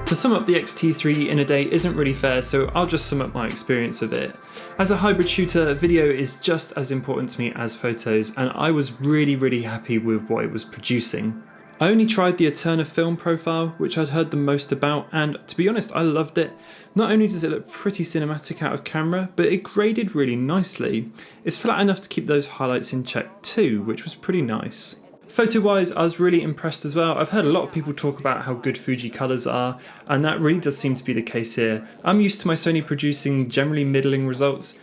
To sum up the X-T3 in a day isn't really fair, so I'll just sum up my experience with it. As a hybrid shooter, video is just as important to me as photos, and I was really happy with what it was producing. I only tried the Eterna film profile, which I'd heard the most about, and to be honest, I loved it. Not only does it look pretty cinematic out of camera, but it graded really nicely. It's flat enough to keep those highlights in check too, which was pretty nice. Photo-wise, I was really impressed as well. I've heard a lot of people talk about how good Fuji colours are, and that really does seem to be the case here. I'm used to my Sony producing generally middling results,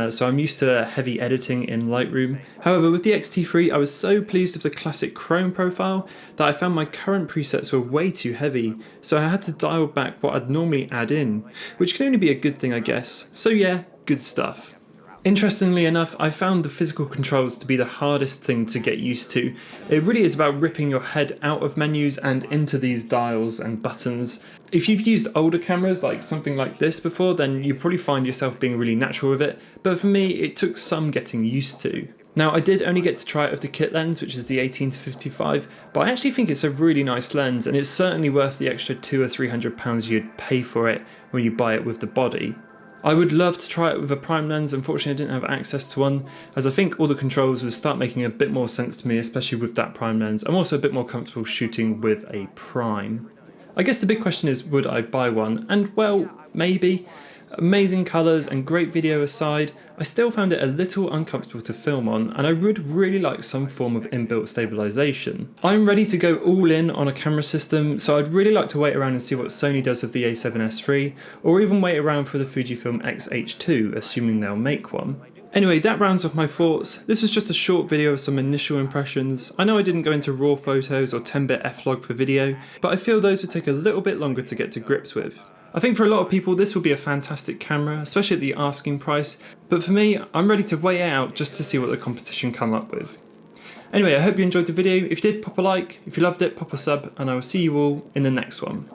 so I'm used to heavy editing in Lightroom. However, with the X-T3, I was so pleased with the classic chrome profile that I found my current presets were way too heavy, so I had to dial back what I'd normally add in, which can only be a good thing, I guess. So yeah, good stuff. Interestingly enough, I found the physical controls to be the hardest thing to get used to. It really is about ripping your head out of menus and into these dials and buttons. If you've used older cameras like something like this before, then you probably find yourself being really natural with it, but for me it took some getting used to. Now, I did only get to try it with the kit lens, which is the 18-55, but I actually think it's a really nice lens, and it's certainly worth the extra £200 or £300 you'd pay for it when you buy it with the body. I would love to try it with a prime lens. Unfortunately I didn't have access to one, as I think all the controls would start making a bit more sense to me, especially with that prime lens. I'm also a bit more comfortable shooting with a prime. I guess the big question is, would I buy one? And well, maybe. Amazing colours and great video aside, I still found it a little uncomfortable to film on, and I would really like some form of inbuilt stabilisation. I'm ready to go all in on a camera system, so I'd really like to wait around and see what Sony does with the A7S III, or even wait around for the Fujifilm X-H2, assuming they'll make one. Anyway, that rounds off my thoughts. This was just a short video of some initial impressions. I know I didn't go into raw photos or 10-bit F-log for video, but I feel those would take a little bit longer to get to grips with. I think for a lot of people this would be a fantastic camera, especially at the asking price, but for me, I'm ready to wait it out just to see what the competition come up with. Anyway, I hope you enjoyed the video. If you did, pop a like. If you loved it, pop a sub, and I will see you all in the next one.